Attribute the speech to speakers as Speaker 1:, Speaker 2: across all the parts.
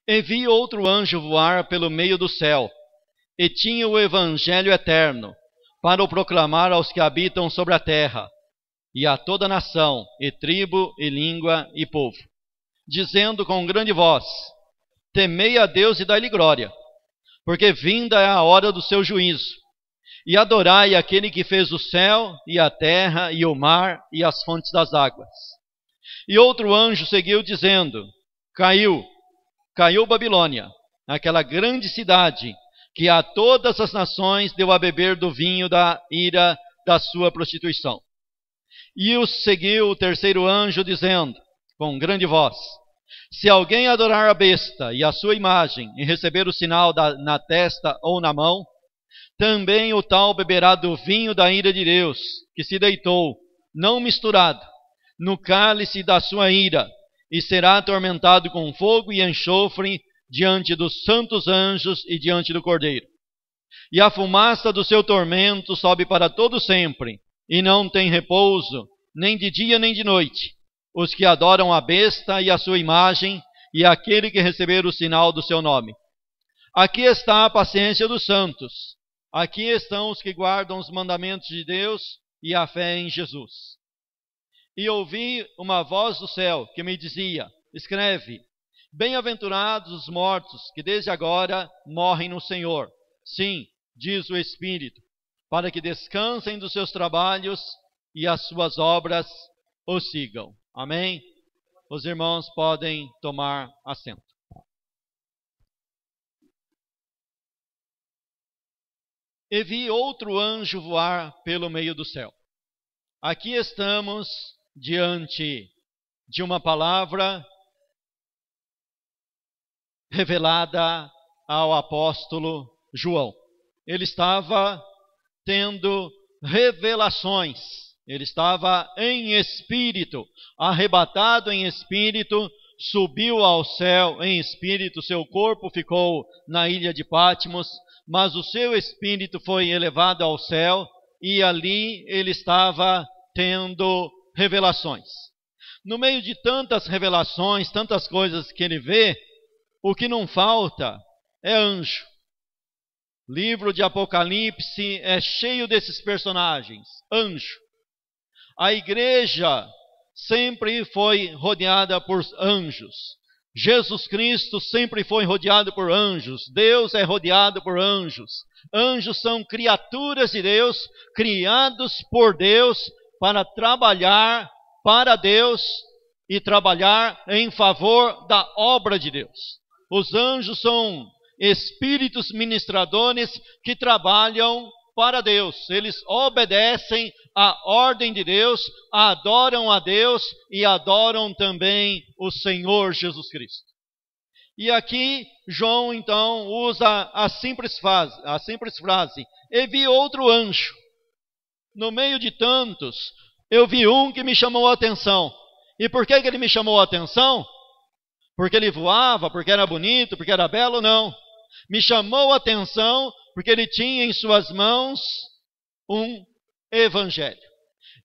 Speaker 1: E vi outro anjo voar pelo meio do céu, e tinha o evangelho eterno, para o proclamar aos que habitam sobre a terra, e a toda nação, e tribo, e língua, e povo, dizendo com grande voz: temei a Deus e dai-lhe glória, porque vinda é a hora do seu juízo, e adorai aquele que fez o céu, e a terra, e o mar, e as fontes das águas. E outro anjo seguiu dizendo: caiu Babilônia, aquela grande cidade, que a todas as nações deu a beber do vinho da ira da sua prostituição. E o seguiu o terceiro anjo, dizendo com grande voz: se alguém adorar a besta e a sua imagem, e receber o sinal na testa ou na mão, também o tal beberá do vinho da ira de Deus, que se deitou, não misturado, no cálice da sua ira, e será atormentado com fogo e enxofre diante dos santos anjos e diante do Cordeiro. E a fumaça do seu tormento sobe para todo sempre, e não tem repouso, nem de dia nem de noite, os que adoram a besta e a sua imagem, e aquele que receber o sinal do seu nome. Aqui está a paciência dos santos. Aqui estão os que guardam os mandamentos de Deus e a fé em Jesus. E ouvi uma voz do céu que me dizia: escreve, bem-aventurados os mortos que desde agora morrem no Senhor. Sim, diz o Espírito, para que descansem dos seus trabalhos e as suas obras os sigam. Amém? Os irmãos podem tomar assento. E vi outro anjo voar pelo meio do céu. Aqui estamos diante de uma palavra revelada ao apóstolo João. Ele estava tendo revelações, ele estava em espírito, arrebatado em espírito, subiu ao céu em espírito, seu corpo ficou na ilha de Patmos, mas o seu espírito foi elevado ao céu e ali ele estava tendo revelações. No meio de tantas revelações, tantas coisas que ele vê, o que não falta é anjo. O livro de Apocalipse é cheio desses personagens, anjo. A igreja sempre foi rodeada por anjos. Jesus Cristo sempre foi rodeado por anjos. Deus é rodeado por anjos. Anjos são criaturas de Deus, criados por Deus para trabalhar para Deus e trabalhar em favor da obra de Deus. Os anjos são espíritos ministradores que trabalham para Deus. Eles obedecem à ordem de Deus, adoram a Deus e adoram também o Senhor Jesus Cristo. E aqui João então usa a simples frase: e vi outro anjo. No meio de tantos, eu vi um que me chamou a atenção. E por que ele me chamou a atenção? Porque ele voava, porque era bonito, porque era belo? Não. Me chamou a atenção porque ele tinha em suas mãos um evangelho.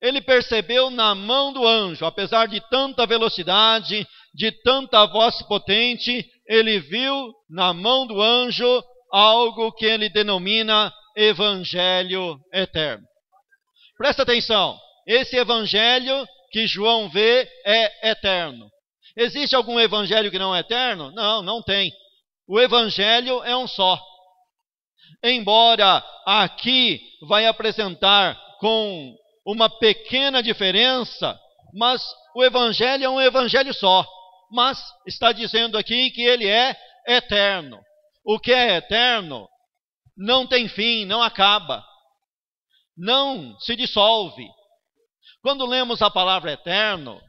Speaker 1: Ele percebeu na mão do anjo, apesar de tanta velocidade, de tanta voz potente, ele viu na mão do anjo algo que ele denomina evangelho eterno. Presta atenção, esse evangelho que João vê é eterno. Existe algum evangelho que não é eterno? Não, não tem. O evangelho é um só. Embora aqui vai apresentar com uma pequena diferença, mas o evangelho é um evangelho só. Mas está dizendo aqui que ele é eterno. O que é eterno não tem fim, não acaba, não se dissolve. Quando lemos a palavra eterno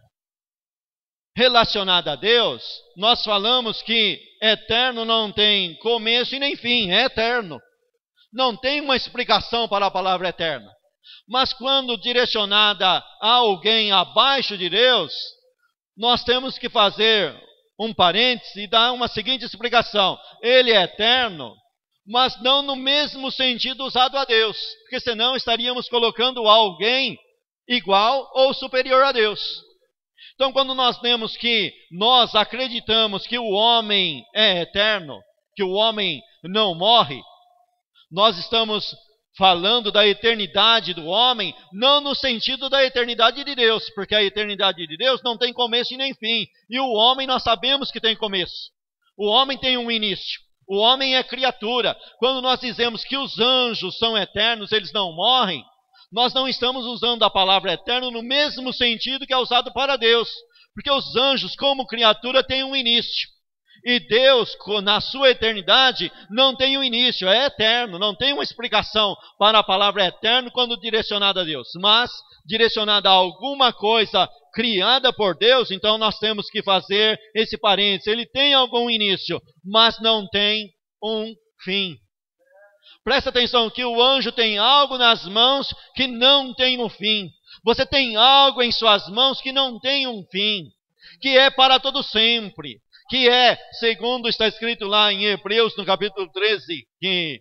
Speaker 1: relacionada a Deus, nós falamos que eterno não tem começo e nem fim, é eterno. Não tem uma explicação para a palavra eterna. Mas quando direcionada a alguém abaixo de Deus, nós temos que fazer um parêntese e dar uma seguinte explicação: ele é eterno, mas não no mesmo sentido usado a Deus, porque senão estaríamos colocando alguém igual ou superior a Deus. Então, quando nós temos que nós acreditamos que o homem é eterno, que o homem não morre, nós estamos falando da eternidade do homem, não no sentido da eternidade de Deus, porque a eternidade de Deus não tem começo e nem fim. E o homem nós sabemos que tem começo. O homem tem um início. O homem é criatura. Quando nós dizemos que os anjos são eternos, eles não morrem, nós não estamos usando a palavra eterno no mesmo sentido que é usado para Deus. Porque os anjos, como criatura, têm um início. E Deus, na sua eternidade, não tem um início, é eterno, não tem uma explicação para a palavra eterno quando direcionada a Deus. Mas, direcionada a alguma coisa criada por Deus, então nós temos que fazer esse parênteses. Ele tem algum início, mas não tem um fim. Presta atenção que o anjo tem algo nas mãos que não tem um fim. Você tem algo em suas mãos que não tem um fim, que é para todo sempre. Que é, segundo está escrito lá em Hebreus, no capítulo 13, que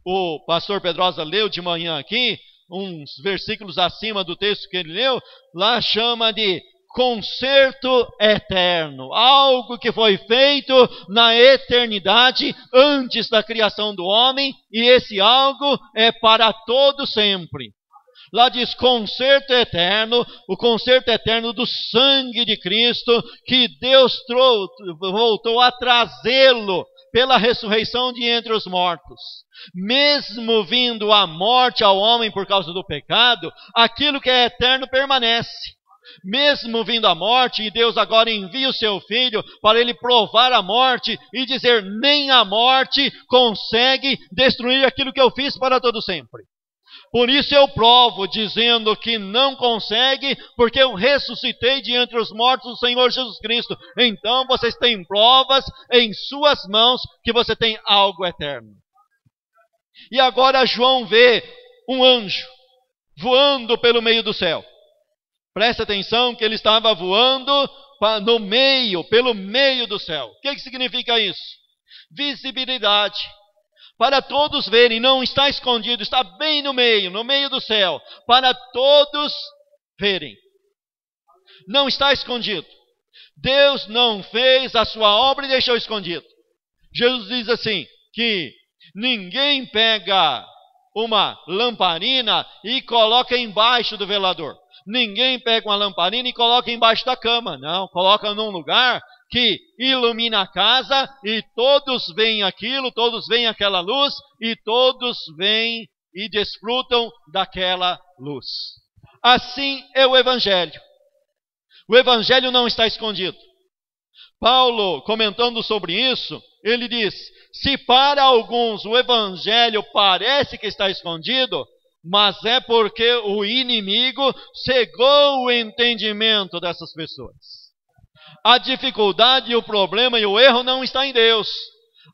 Speaker 1: o pastor Pedrosa leu de manhã aqui, uns versículos acima do texto que ele leu, lá chama de concerto eterno. Algo que foi feito na eternidade, antes da criação do homem, e esse algo é para todo sempre. Lá diz concerto eterno, o concerto eterno do sangue de Cristo, que Deus voltou a trazê-lo pela ressurreição de entre os mortos. Mesmo vindo a morte ao homem por causa do pecado, aquilo que é eterno permanece. Mesmo vindo a morte, e Deus agora envia o seu Filho para ele provar a morte e dizer, nem a morte consegue destruir aquilo que eu fiz para todo sempre. Por isso eu provo, dizendo que não consegue, porque eu ressuscitei de entre os mortos o Senhor Jesus Cristo. Então vocês têm provas em suas mãos que você tem algo eterno. E agora João vê um anjo voando pelo meio do céu. Presta atenção que ele estava voando pelo meio do céu. O que significa isso? Visibilidade. Para todos verem, não está escondido, está bem no meio do céu, para todos verem. Não está escondido. Deus não fez a sua obra e deixou escondido. Jesus diz assim, que ninguém pega uma lamparina e coloca embaixo do velador. Ninguém pega uma lamparina e coloca embaixo da cama. Não, coloca num lugar que ilumina a casa e todos veem aquilo, todos veem aquela luz e todos veem e desfrutam daquela luz. Assim é o Evangelho. O Evangelho não está escondido. Paulo, comentando sobre isso, ele diz, se para alguns o Evangelho parece que está escondido, mas é porque o inimigo cegou o entendimento dessas pessoas. A dificuldade, o problema e o erro não está em Deus.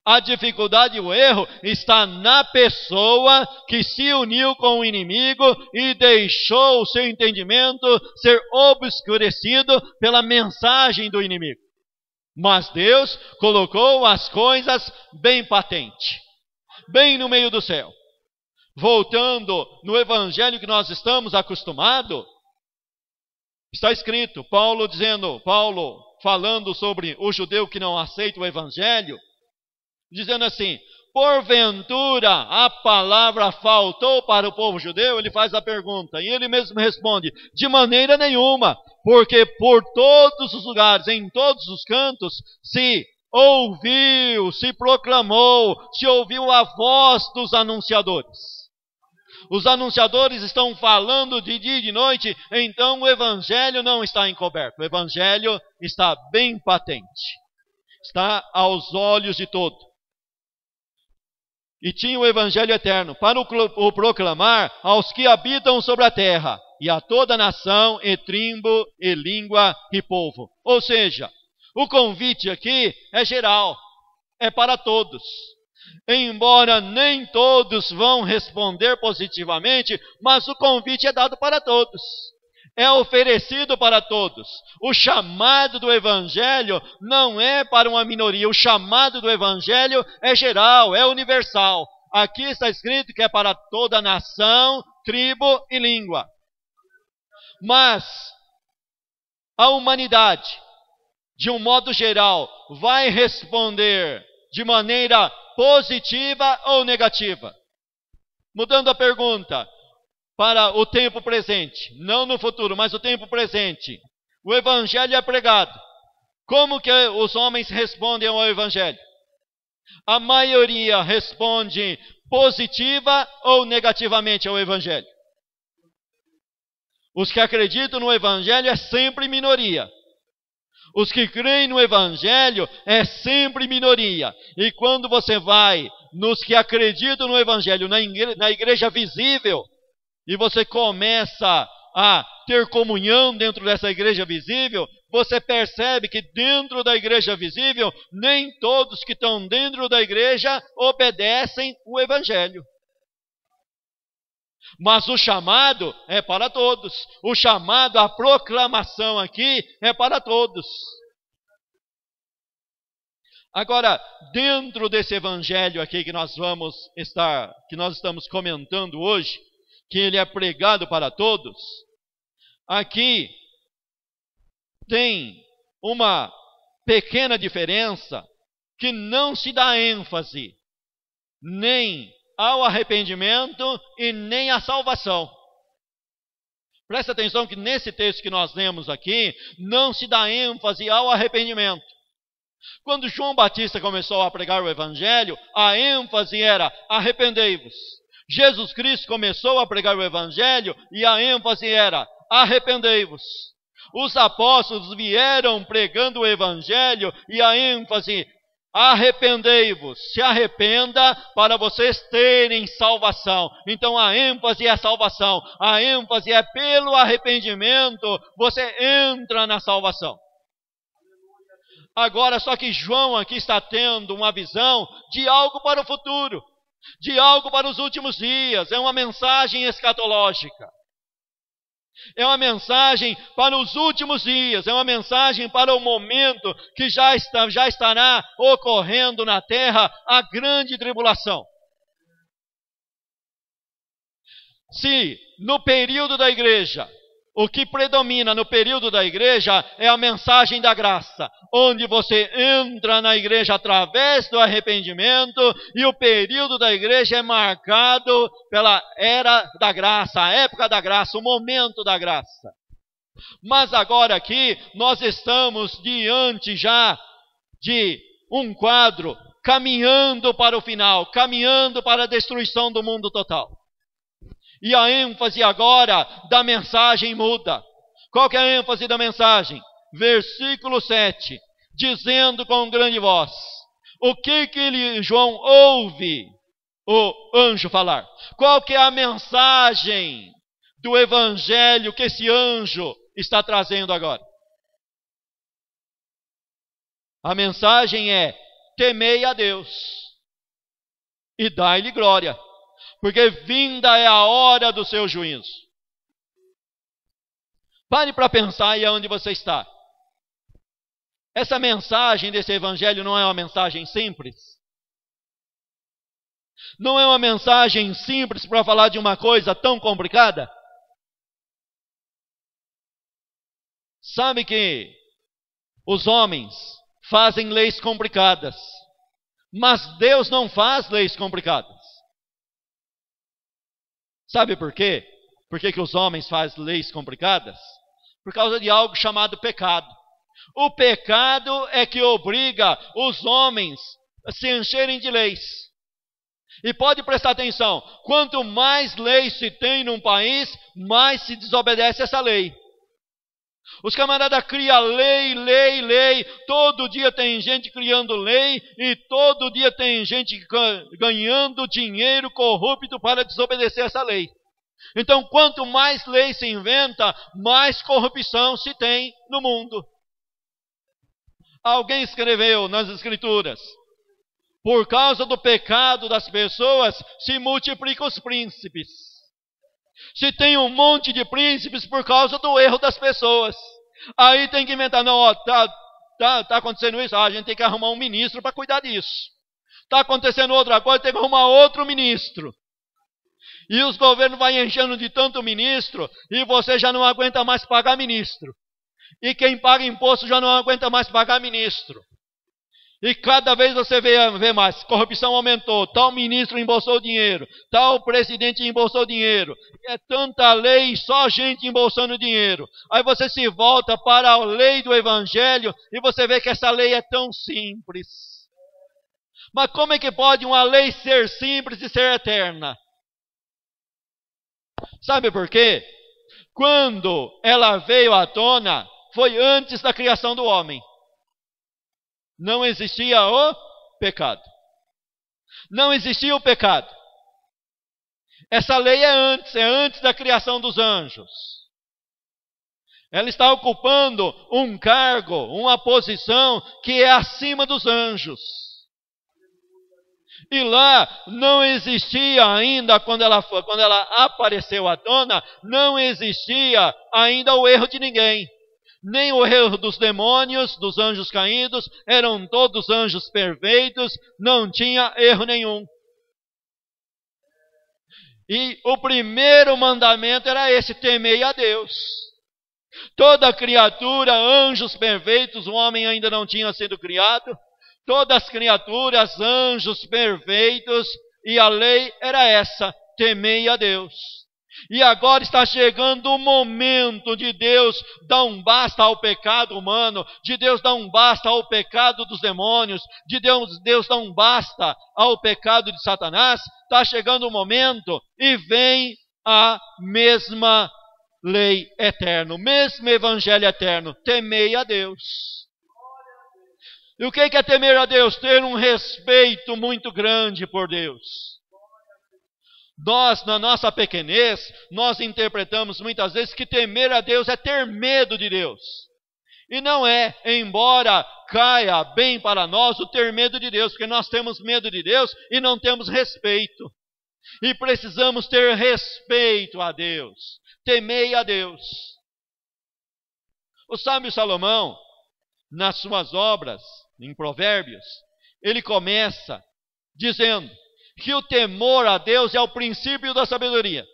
Speaker 1: A dificuldade e o erro está na pessoa que se uniu com o inimigo e deixou o seu entendimento ser obscurecido pela mensagem do inimigo. Mas Deus colocou as coisas bem patente, bem no meio do céu. Voltando no evangelho que nós estamos acostumados, está escrito, Paulo falando sobre o judeu que não aceita o evangelho, dizendo assim, porventura a palavra faltou para o povo judeu? Ele faz a pergunta e ele mesmo responde, de maneira nenhuma, porque por todos os lugares, em todos os cantos, se ouviu, se proclamou, se ouviu a voz dos anunciadores. Os anunciadores estão falando de dia e de noite, então o evangelho não está encoberto. O evangelho está bem patente. Está aos olhos de todos. E tinha o evangelho eterno para o proclamar aos que habitam sobre a terra, e a toda nação, e tribo, e língua, e povo. Ou seja, o convite aqui é geral, é para todos. Embora nem todos vão responder positivamente, mas o convite é dado para todos. É oferecido para todos. O chamado do evangelho não é para uma minoria. O chamado do evangelho é geral, é universal. Aqui está escrito que é para toda nação, tribo e língua. Mas a humanidade, de um modo geral, vai responder de maneira positiva ou negativa? Mudando a pergunta para o tempo presente, não no futuro, mas o tempo presente. O evangelho é pregado. Como que os homens respondem ao evangelho? A maioria responde positiva ou negativamente ao evangelho. Os que acreditam no evangelho é sempre minoria. Os que creem no evangelho é sempre minoria. E quando você vai nos que acreditam no evangelho, na igreja visível, e você começa a ter comunhão dentro dessa igreja visível, você percebe que dentro da igreja visível, nem todos que estão dentro da igreja obedecem o evangelho. Mas o chamado é para todos. O chamado, a proclamação aqui é para todos. Agora, dentro desse evangelho aqui que nós estamos comentando hoje, que ele é pregado para todos, aqui tem uma pequena diferença que não se dá ênfase nem ao arrependimento e nem à salvação. Presta atenção que nesse texto que nós lemos aqui, não se dá ênfase ao arrependimento. Quando João Batista começou a pregar o evangelho, a ênfase era arrependei-vos. Jesus Cristo começou a pregar o evangelho e a ênfase era arrependei-vos. Os apóstolos vieram pregando o evangelho e a ênfase arrependei-vos, se arrependa para vocês terem salvação. Então a ênfase é a salvação, a ênfase é pelo arrependimento, você entra na salvação. Agora, só que João aqui está tendo uma visão de algo para o futuro, de algo para os últimos dias, é uma mensagem escatológica. É uma mensagem para os últimos dias, é uma mensagem para o momento que já estará ocorrendo na terra a grande tribulação. Se no período da igreja, o que predomina no período da igreja é a mensagem da graça, onde você entra na igreja através do arrependimento, e o período da igreja é marcado pela era da graça, a época da graça, o momento da graça. Mas agora aqui nós estamos diante já de um quadro caminhando para o final, caminhando para a destruição do mundo total. E a ênfase agora da mensagem muda. Qual que é a ênfase da mensagem? Versículo 7, dizendo com grande voz. O que João ouve o anjo falar? Qual que é a mensagem do evangelho que esse anjo está trazendo agora? A mensagem é: temei a Deus e dai-lhe glória, porque vinda é a hora do seu juízo. Pare para pensar aí onde você está. Essa mensagem desse evangelho não é uma mensagem simples? Não é uma mensagem simples para falar de uma coisa tão complicada? Sabe que os homens fazem leis complicadas, mas Deus não faz leis complicadas. Sabe por quê? Por que os homens fazem leis complicadas? Por causa de algo chamado pecado. O pecado é que obriga os homens a se encherem de leis. E pode prestar atenção, quanto mais leis se tem num país, mais se desobedece essa lei. Os camaradas criam lei, todo dia tem gente criando lei e todo dia tem gente ganhando dinheiro corrupto para desobedecer essa lei. Então, quanto mais lei se inventa, mais corrupção se tem no mundo. Alguém escreveu nas Escrituras: por causa do pecado das pessoas, se multiplicam os príncipes. Se tem um monte de príncipes por causa do erro das pessoas. Aí tem que inventar, não, tá acontecendo isso, a gente tem que arrumar um ministro para cuidar disso. Está acontecendo outra coisa, tem que arrumar outro ministro. E os governos vão enchendo de tanto ministro, e você já não aguenta mais pagar ministro. E quem paga imposto já não aguenta mais pagar ministro. E cada vez você vê mais, corrupção aumentou, tal ministro embolsou dinheiro, tal presidente embolsou dinheiro. É tanta lei, só gente embolsando dinheiro. Aí você se volta para a lei do Evangelho e você vê que essa lei é tão simples. Mas como é que pode uma lei ser simples e ser eterna? Sabe por quê? Quando ela veio à tona, foi antes da criação do homem. Não existia o pecado. Não existia o pecado. Essa lei é antes da criação dos anjos. Ela está ocupando um cargo, uma posição que é acima dos anjos. E lá não existia ainda, quando ela apareceu à tona, não existia ainda o erro de ninguém. Nem o erro dos demônios, dos anjos caídos, eram todos anjos perfeitos, não tinha erro nenhum. E o primeiro mandamento era esse: temei a Deus. Toda criatura, anjos perfeitos, o homem ainda não tinha sido criado, todas as criaturas, anjos perfeitos, e a lei era essa: temei a Deus. E agora está chegando o momento de Deus dar um basta ao pecado humano, de Deus dar um basta ao pecado dos demônios, de Deus dar um basta ao pecado de Satanás. Está chegando o momento e vem a mesma lei eterna, o mesmo evangelho eterno: temei a Deus. E o que é temer a Deus? Ter um respeito muito grande por Deus. Nós, na nossa pequenez, nós interpretamos muitas vezes que temer a Deus é ter medo de Deus. E não é, embora caia bem para nós o ter medo de Deus, porque nós temos medo de Deus e não temos respeito. E precisamos ter respeito a Deus. Temei a Deus. O sábio Salomão, nas suas obras, em Provérbios, ele começa dizendo que o temor a Deus é o princípio da sabedoria.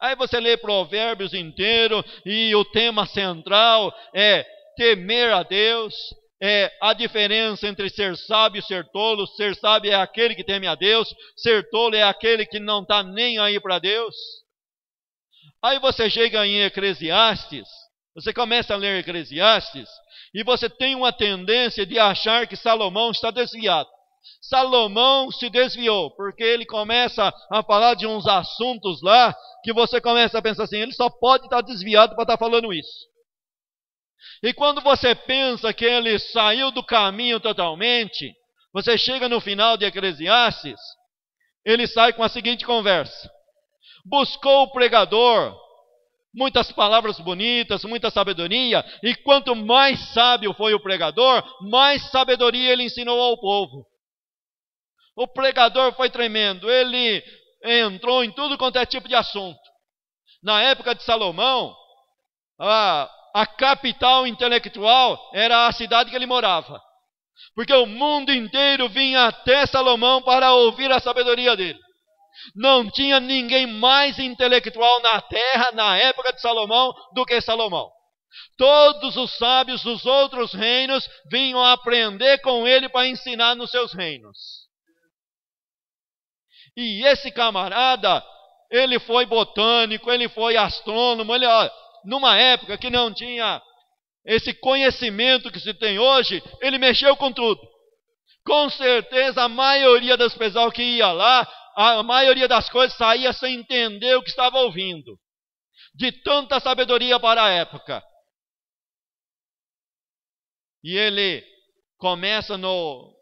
Speaker 1: Aí você lê Provérbios inteiro e o tema central é temer a Deus. É a diferença entre ser sábio e ser tolo. Ser sábio é aquele que teme a Deus, ser tolo é aquele que não está nem aí para Deus. Aí você chega em Eclesiastes, você começa a ler Eclesiastes e você tem uma tendência de achar que Salomão está desviado. Salomão se desviou, porque ele começa a falar de uns assuntos lá, que você começa a pensar assim: ele só pode estar desviado para estar falando isso. E quando você pensa que ele saiu do caminho totalmente, você chega no final de Eclesiastes, ele sai com a seguinte conversa: buscou o pregador muitas palavras bonitas, muita sabedoria, e quanto mais sábio foi o pregador, mais sabedoria ele ensinou ao povo. O pregador foi tremendo, ele entrou em tudo quanto é tipo de assunto. Na época de Salomão, a capital intelectual era a cidade que ele morava. Porque o mundo inteiro vinha até Salomão para ouvir a sabedoria dele. Não tinha ninguém mais intelectual na terra, na época de Salomão, do que Salomão. Todos os sábios dos outros reinos vinham aprender com ele para ensinar nos seus reinos. E esse camarada, ele foi botânico, ele foi astrônomo, numa época que não tinha esse conhecimento que se tem hoje, ele mexeu com tudo. Com certeza a maioria das pessoas que ia lá, a maioria das coisas saía sem entender o que estava ouvindo. De tanta sabedoria para a época. E ele começa no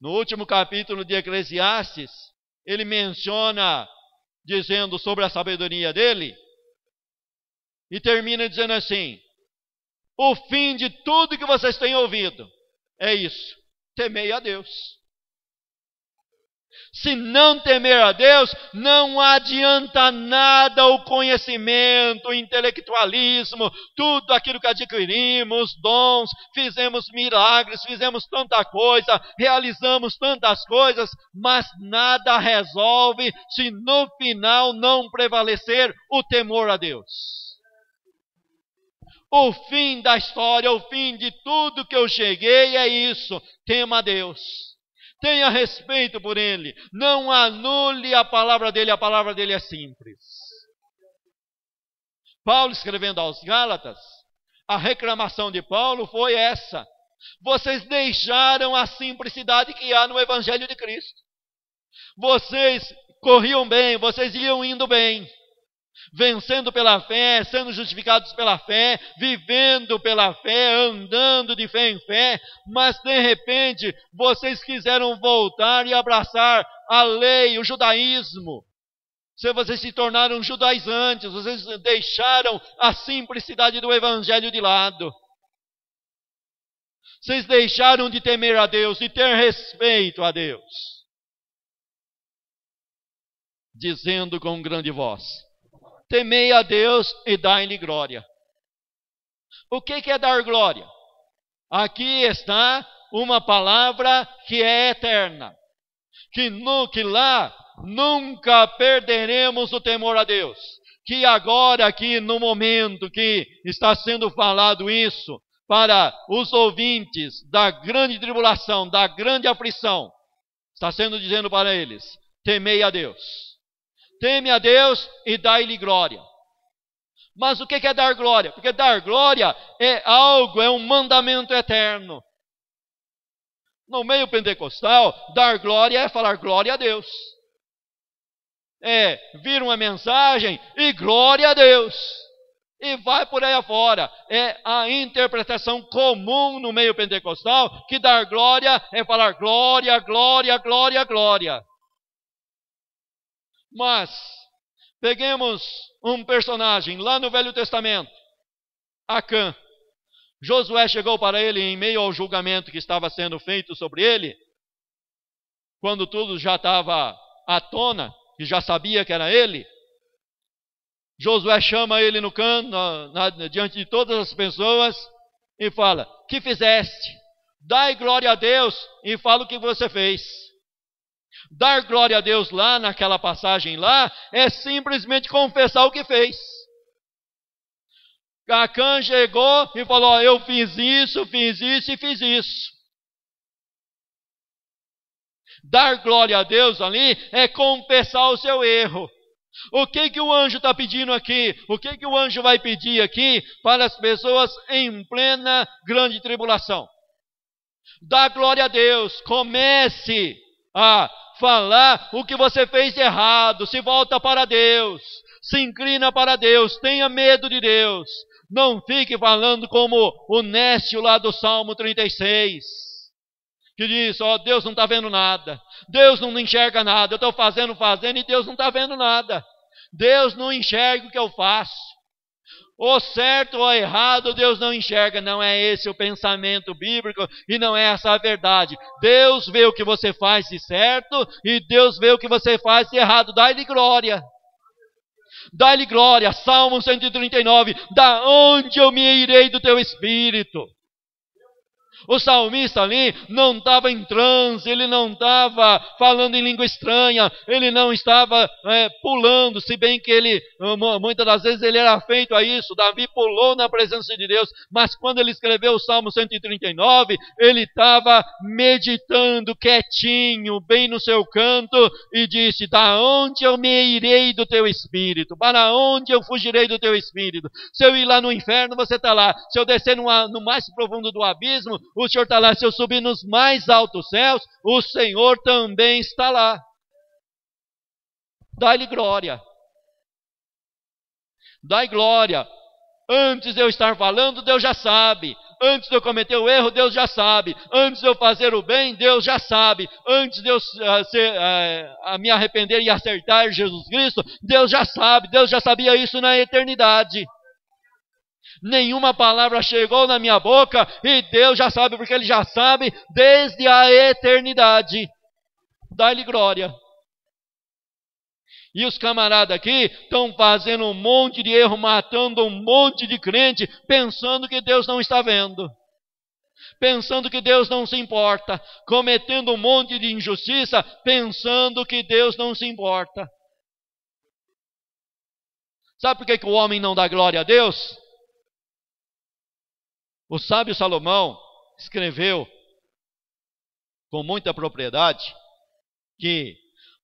Speaker 1: último capítulo de Eclesiastes, ele menciona, dizendo sobre a sabedoria dele, e termina dizendo assim: o fim de tudo que vocês têm ouvido é isso: temei a Deus. Se não temer a Deus, não adianta nada o conhecimento, o intelectualismo, tudo aquilo que adquirimos, dons, fizemos milagres, fizemos tanta coisa, realizamos tantas coisas, mas nada resolve se no final não prevalecer o temor a Deus. O fim da história, o fim de tudo que eu cheguei é isso. Tema a Deus. Tenha respeito por Ele. Não anule a palavra dele é simples. Paulo escrevendo aos Gálatas, a reclamação de Paulo foi essa. Vocês deixaram a simplicidade que há no Evangelho de Cristo. Vocês corriam bem, vocês iam indo bem. Vencendo pela fé, sendo justificados pela fé, vivendo pela fé, andando de fé em fé, mas de repente vocês quiseram voltar e abraçar a lei, o judaísmo. Se vocês se tornaram judaizantes, vocês deixaram a simplicidade do evangelho de lado. Vocês deixaram de temer a Deus, de ter respeito a Deus. Dizendo com grande voz: temei a Deus e dai-lhe glória. O que é dar glória? Aqui está uma palavra que é eterna. Que lá nunca perderemos o temor a Deus. Que agora, aqui no momento que está sendo falado isso, para os ouvintes da grande tribulação, da grande aflição, está sendo dizendo para eles: temei a Deus. Teme a Deus e dai-lhe glória. Mas o que é dar glória? Porque dar glória é algo, é um mandamento eterno. No meio pentecostal, dar glória é falar glória a Deus. É vir uma mensagem e glória a Deus. E vai por aí afora. É a interpretação comum no meio pentecostal que dar glória é falar glória, glória, glória, glória. Mas peguemos um personagem lá no Velho Testamento, Acã. Josué chegou para ele em meio ao julgamento que estava sendo feito sobre ele, quando tudo já estava à tona, e já sabia que era ele. Josué chama ele no canto, diante de todas as pessoas, e fala: que fizeste? Dai glória a Deus e fala o que você fez. Dar glória a Deus lá, naquela passagem lá, é simplesmente confessar o que fez. Acã chegou e falou: eu fiz isso e fiz isso. Dar glória a Deus ali é confessar o seu erro. O que o anjo está pedindo aqui? O que o anjo vai pedir aqui para as pessoas em plena grande tribulação? Dá glória a Deus. Comece a falar o que você fez de errado. Se volta para Deus. Se inclina para Deus. Tenha medo de Deus. Não fique falando como o Nécio lá do Salmo 36. Que diz: ó, Deus não está vendo nada. Deus não enxerga nada. Eu estou fazendo e Deus não está vendo nada. Deus não enxerga o que eu faço. O certo ou errado, Deus não enxerga. Não é esse o pensamento bíblico e não é essa a verdade. Deus vê o que você faz de certo e Deus vê o que você faz de errado. Dá-lhe glória. Dá-lhe glória. Salmo 139. Da onde eu me irei do teu espírito? O salmista ali não estava em transe, ele não estava falando em língua estranha, ele não estava pulando, se bem que ele, muitas das vezes ele era feito a isso. Davi pulou na presença de Deus, mas quando ele escreveu o Salmo 139, ele estava meditando quietinho, bem no seu canto, e disse: da onde eu me irei do teu espírito? Para onde eu fugirei do teu espírito? Se eu ir lá no inferno, você está lá. Se eu descer no mais profundo do abismo, o Senhor está lá. Se eu subir nos mais altos céus, o Senhor também está lá. Dá-lhe glória. Dá-lhe glória. Antes de eu estar falando, Deus já sabe. Antes de eu cometer o erro, Deus já sabe. Antes de eu fazer o bem, Deus já sabe. Antes de eu me arrepender e acertar Jesus Cristo, Deus já sabe. Deus já sabia isso na eternidade. Nenhuma palavra chegou na minha boca e Deus já sabe, porque Ele já sabe desde a eternidade. Dá-lhe glória. E os camaradas aqui estão fazendo um monte de erro, matando um monte de crente, pensando que Deus não está vendo. Pensando que Deus não se importa. Cometendo um monte de injustiça, pensando que Deus não se importa. Sabe por que o homem não dá glória a Deus? O sábio Salomão escreveu com muita propriedade que,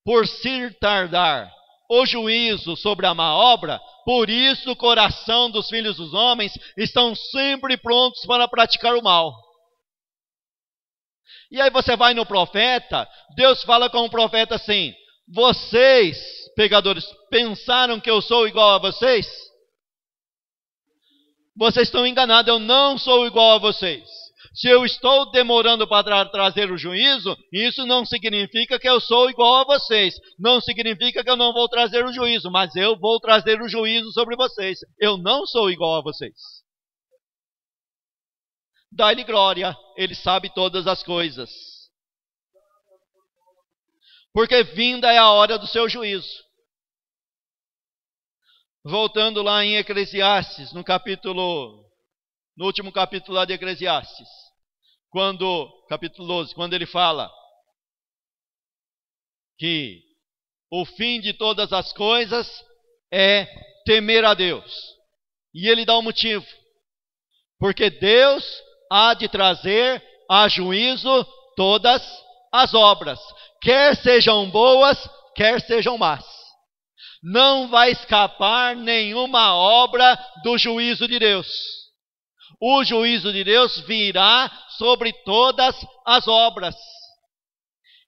Speaker 1: por se tardar o juízo sobre a má obra, por isso o coração dos filhos dos homens estão sempre prontos para praticar o mal. E aí você vai no profeta, Deus fala com o profeta assim: vocês, pecadores, pensaram que eu sou igual a vocês? Vocês estão enganados, eu não sou igual a vocês. Se eu estou demorando para trazer o juízo, isso não significa que eu sou igual a vocês. Não significa que eu não vou trazer o juízo, mas eu vou trazer o juízo sobre vocês. Eu não sou igual a vocês. Dá-lhe glória, ele sabe todas as coisas. Porque vinda é a hora do seu juízo. Voltando lá em Eclesiastes, no último capítulo lá de Eclesiastes, capítulo 12, quando ele fala que o fim de todas as coisas é temer a Deus. E ele dá um motivo. Porque Deus há de trazer a juízo todas as obras, quer sejam boas, quer sejam más. Não vai escapar nenhuma obra do juízo de Deus. O juízo de Deus virá sobre todas as obras.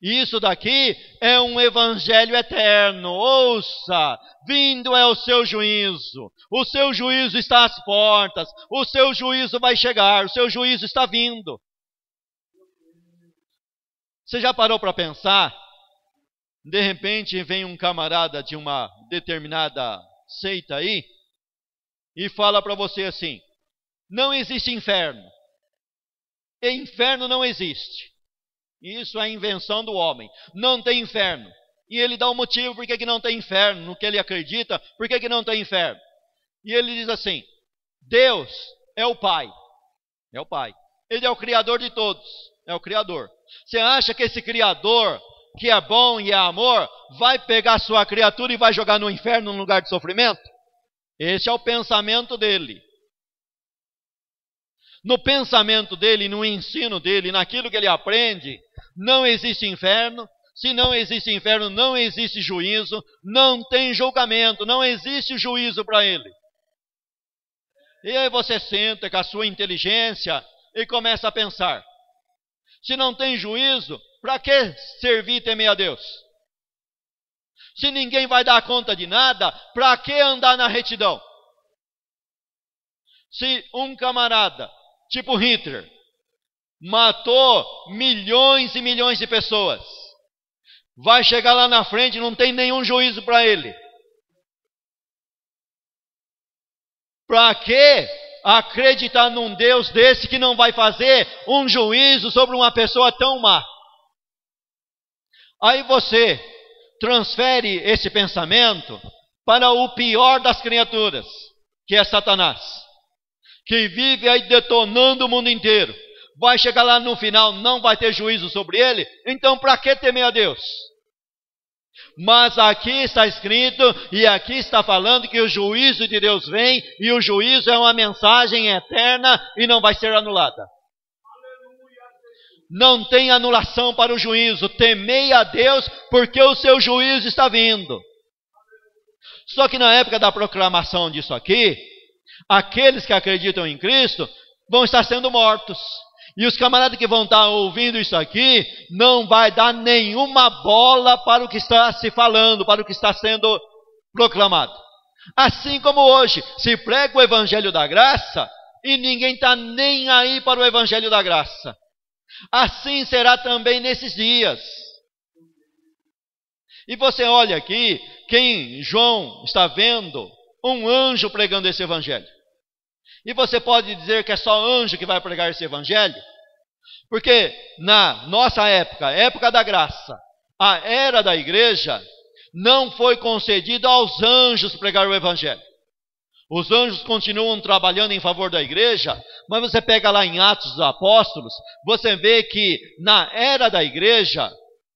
Speaker 1: Isso daqui é um evangelho eterno. Ouça, vindo é o seu juízo. O seu juízo está às portas. O seu juízo vai chegar. O seu juízo está vindo. Você já parou para pensar? De repente vem um camarada de uma determinada seita aí e fala para você assim: não existe inferno. E inferno não existe. Isso é invenção do homem. Não tem inferno. E ele dá um motivo por que não tem inferno, no que ele acredita, por que não tem inferno. E ele diz assim: Deus é o Pai. É o Pai. Ele é o Criador de todos. É o Criador. Você acha que esse Criador, que é bom e é amor, vai pegar a sua criatura e vai jogar no inferno, num lugar de sofrimento? Esse é o pensamento dele. No pensamento dele, no ensino dele, naquilo que ele aprende, não existe inferno. Se não existe inferno, não existe juízo, não tem julgamento, não existe juízo para ele. E aí você senta com a sua inteligência e começa a pensar: se não tem juízo, para que servir e temer a Deus? Se ninguém vai dar conta de nada, para que andar na retidão? Se um camarada tipo Hitler matou milhões e milhões de pessoas, vai chegar lá na frente e não tem nenhum juízo para ele. Para que acreditar num Deus desse que não vai fazer um juízo sobre uma pessoa tão má? Aí você transfere esse pensamento para o pior das criaturas, que é Satanás, que vive aí detonando o mundo inteiro. Vai chegar lá no final, não vai ter juízo sobre ele, então para que temer a Deus? Mas aqui está escrito, e aqui está falando que o juízo de Deus vem, e o juízo é uma mensagem eterna e não vai ser anulada. Não tem anulação para o juízo. Temei a Deus porque o seu juízo está vindo. Só que na época da proclamação disso aqui, aqueles que acreditam em Cristo vão estar sendo mortos. E os camaradas que vão estar ouvindo isso aqui não vai dar nenhuma bola para o que está se falando, para o que está sendo proclamado. Assim como hoje se prega o evangelho da graça e ninguém está nem aí para o evangelho da graça. Assim será também nesses dias. E você olha aqui, quem João está vendo, um anjo pregando esse evangelho. E você pode dizer que é só anjo que vai pregar esse evangelho? Porque na nossa época, época da graça, a era da igreja, não foi concedido aos anjos pregar o evangelho. Os anjos continuam trabalhando em favor da igreja, mas você pega lá em Atos dos Apóstolos, você vê que na era da igreja,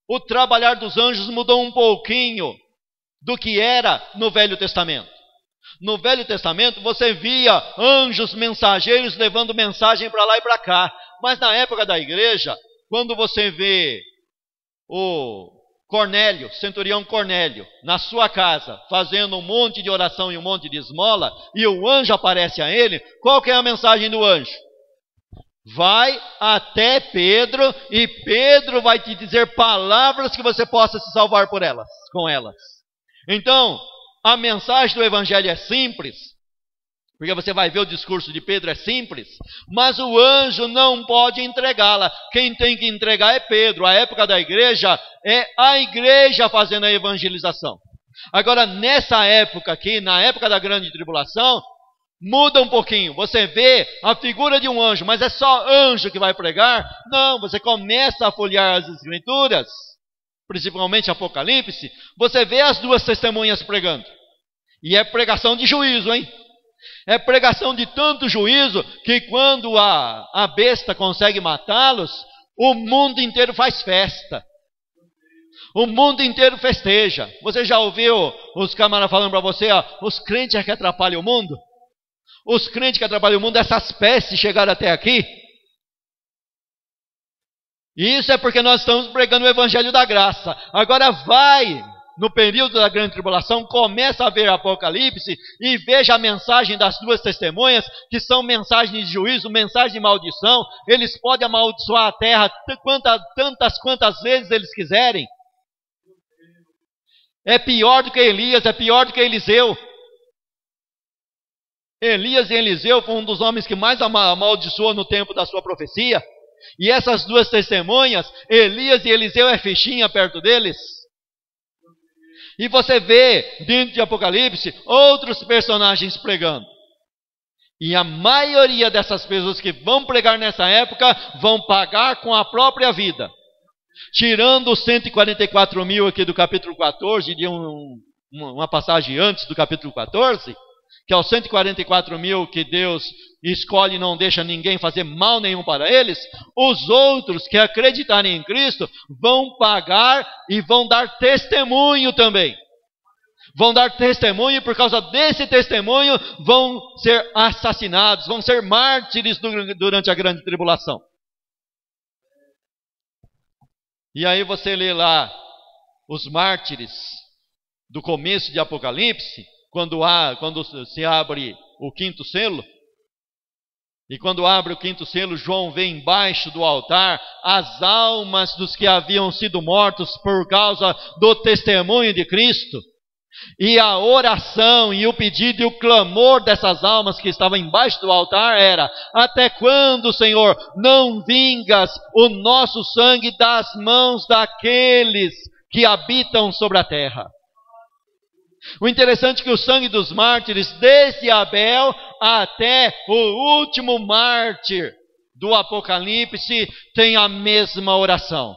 Speaker 1: o trabalhar dos anjos mudou um pouquinho do que era no Velho Testamento. No Velho Testamento você via anjos mensageiros levando mensagem para lá e para cá. Mas na época da igreja, quando você vê o Cornélio, centurião Cornélio, na sua casa, fazendo um monte de oração e um monte de esmola, e o anjo aparece a ele, qual que é a mensagem do anjo? Vai até Pedro, e Pedro vai te dizer palavras que você possa se salvar com elas. Então, a mensagem do evangelho é simples, porque você vai ver o discurso de Pedro é simples, mas o anjo não pode entregá-la. Quem tem que entregar é Pedro. A época da igreja é a igreja fazendo a evangelização. Agora, nessa época aqui, na época da grande tribulação, muda um pouquinho. Você vê a figura de um anjo, mas é só anjo que vai pregar? Não, você começa a folhear as escrituras, principalmente Apocalipse, você vê as duas testemunhas pregando. E é pregação de juízo, hein? É pregação de tanto juízo que quando a besta consegue matá-los, o mundo inteiro faz festa. O mundo inteiro festeja. Você já ouviu os camaradas falando para você, ó, os crentes é que atrapalham o mundo? Os crentes que atrapalham o mundo, essas pestes chegaram até aqui. E isso é porque nós estamos pregando o evangelho da graça. Agora vai, no período da grande tribulação, começa a ver Apocalipse e veja a mensagem das duas testemunhas, que são mensagens de juízo, mensagem de maldição. Eles podem amaldiçoar a terra quantas vezes eles quiserem. É pior do que Elias, é pior do que Eliseu. Elias e Eliseu foram um dos homens que mais amaldiçoou no tempo da sua profecia. E essas duas testemunhas, Elias e Eliseu, é fichinha perto deles. E você vê, dentro de Apocalipse, outros personagens pregando. E a maioria dessas pessoas que vão pregar nessa época, vão pagar com a própria vida. Tirando os 144 mil aqui do capítulo 14, de uma passagem antes do capítulo 14, que é os 144 mil que Deus escolhe e não deixa ninguém fazer mal nenhum para eles, os outros que acreditarem em Cristo vão pagar e vão dar testemunho também. Vão dar testemunho e por causa desse testemunho vão ser assassinados, vão ser mártires durante a grande tribulação. E aí você lê lá os mártires do começo de Apocalipse, quando se abre o quinto selo, e quando abre o quinto selo, João vê embaixo do altar as almas dos que haviam sido mortos por causa do testemunho de Cristo. E a oração e o pedido e o clamor dessas almas que estavam embaixo do altar era: até quando, Senhor, não vingas o nosso sangue das mãos daqueles que habitam sobre a terra? O interessante é que o sangue dos mártires, desde Abel até o último mártir do Apocalipse, tem a mesma oração.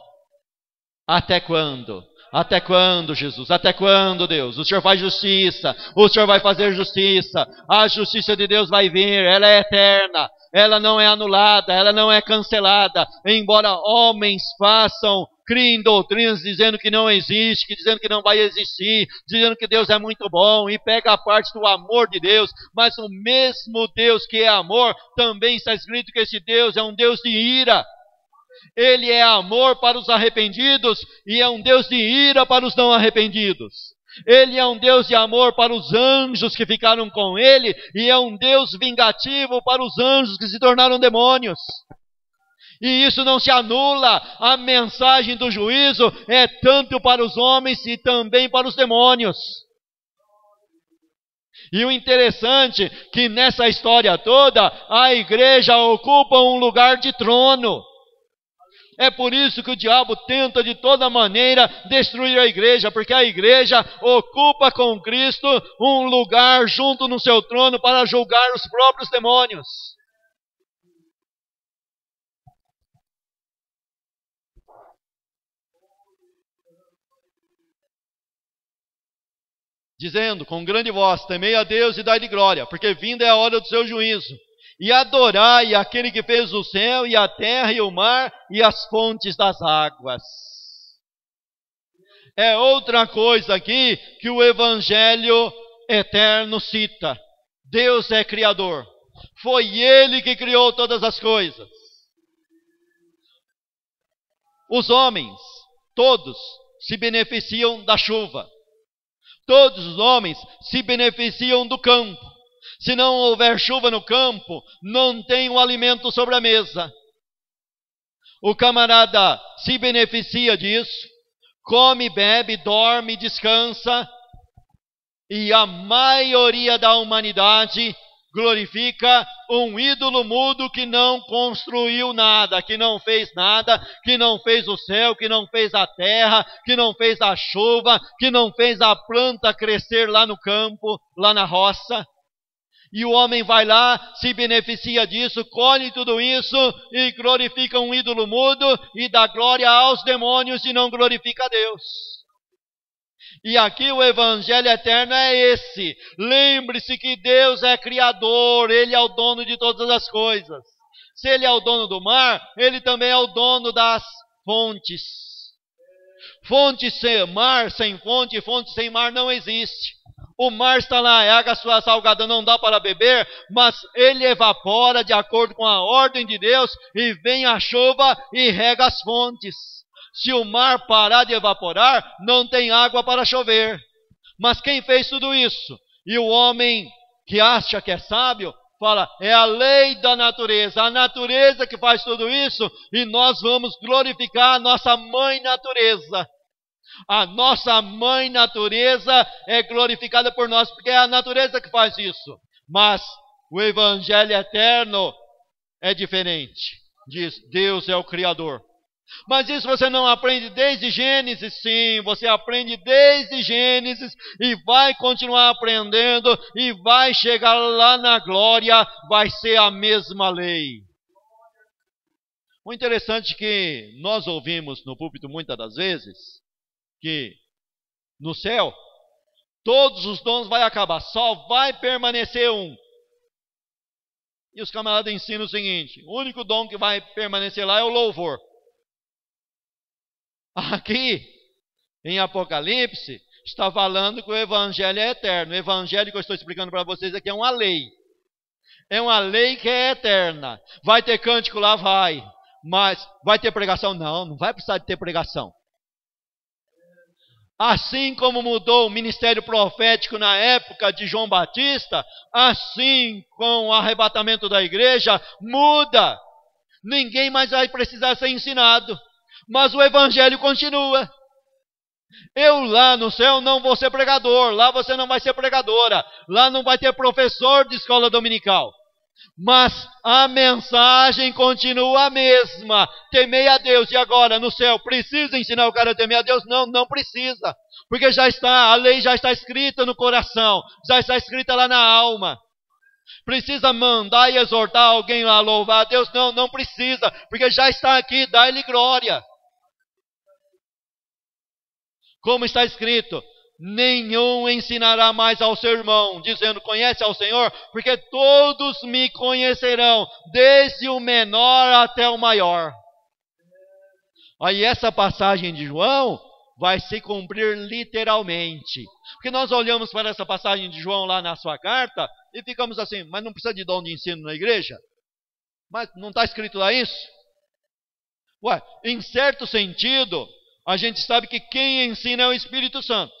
Speaker 1: Até quando? Até quando, Jesus? Até quando, Deus? O Senhor faz justiça, o Senhor vai fazer justiça, a justiça de Deus vai vir, ela é eterna, ela não é anulada, ela não é cancelada, embora homens criem doutrinas dizendo que não existe, dizendo que não vai existir, dizendo que Deus é muito bom e pega a parte do amor de Deus, mas o mesmo Deus que é amor, também está escrito que esse Deus é um Deus de ira. Ele é amor para os arrependidos e é um Deus de ira para os não arrependidos. Ele é um Deus de amor para os anjos que ficaram com ele e é um Deus vingativo para os anjos que se tornaram demônios. E isso não se anula. A mensagem do juízo é tanto para os homens e também para os demônios. E o interessante é que nessa história toda, a igreja ocupa um lugar de trono. É por isso que o diabo tenta de toda maneira destruir a igreja, porque a igreja ocupa com Cristo um lugar junto no seu trono para julgar os próprios demônios. Dizendo com grande voz: temei a Deus e dai-lhe glória, porque vinda é a hora do seu juízo. E adorai aquele que fez o céu e a terra e o mar e as fontes das águas. É outra coisa aqui que o Evangelho eterno cita: Deus é criador. Foi Ele que criou todas as coisas. Os homens, todos, se beneficiam da chuva. Todos os homens se beneficiam do campo. Se não houver chuva no campo, não tem o alimento sobre a mesa. O camarada se beneficia disso, come, bebe, dorme, descansa, e a maioria da humanidade glorifica um ídolo mudo que não construiu nada, que não fez nada, que não fez o céu, que não fez a terra, que não fez a chuva, que não fez a planta crescer lá no campo, lá na roça. E o homem vai lá, se beneficia disso, colhe tudo isso e glorifica um ídolo mudo e dá glória aos demônios e não glorifica a Deus. E aqui o evangelho eterno é esse. Lembre-se que Deus é criador, Ele é o dono de todas as coisas. Se Ele é o dono do mar, Ele também é o dono das fontes. Fonte sem mar, sem fonte, fonte sem mar não existe. O mar está lá, é água salgada, não dá para beber, mas ele evapora de acordo com a ordem de Deus e vem a chuva e rega as fontes. Se o mar parar de evaporar, não tem água para chover. Mas quem fez tudo isso? E o homem que acha que é sábio, fala, é a lei da natureza. A natureza que faz tudo isso e nós vamos glorificar a nossa mãe natureza. A nossa mãe natureza é glorificada por nós, porque é a natureza que faz isso. Mas o evangelho eterno é diferente. Diz, Deus é o Criador. Mas isso você não aprende desde Gênesis? Sim, você aprende desde Gênesis e vai continuar aprendendo e vai chegar lá na glória, vai ser a mesma lei. O interessante é que nós ouvimos no púlpito muitas das vezes que no céu todos os dons vão acabar, só vai permanecer um. E os camaradas ensinam o seguinte: o único dom que vai permanecer lá é o louvor. Aqui, em Apocalipse, está falando que o evangelho é eterno. O evangelho que eu estou explicando para vocês aqui é uma lei. É uma lei que é eterna. Vai ter cântico lá? Vai. Mas vai ter pregação? Não, não vai precisar de ter pregação. Assim como mudou o ministério profético na época de João Batista, assim com o arrebatamento da igreja, muda. Ninguém mais vai precisar ser ensinado. Mas o evangelho continua. Eu lá no céu não vou ser pregador, lá você não vai ser pregadora, lá não vai ter professor de escola dominical. Mas a mensagem continua a mesma. Temei a Deus. E agora no céu, precisa ensinar o cara a temer a Deus? Não, não precisa. Porque já está, a lei já está escrita no coração, já está escrita lá na alma. Precisa mandar e exortar alguém a louvar a Deus? Não, não precisa. Porque já está aqui, dá-lhe glória. Como está escrito, nenhum ensinará mais ao seu irmão, dizendo, conhece ao Senhor? Porque todos me conhecerão, desde o menor até o maior. Aí essa passagem de João vai se cumprir literalmente. Porque nós olhamos para essa passagem de João lá na sua carta e ficamos assim, mas não precisa de dom de ensino na igreja? Mas não está escrito lá isso? Ué, em certo sentido, a gente sabe que quem ensina é o Espírito Santo.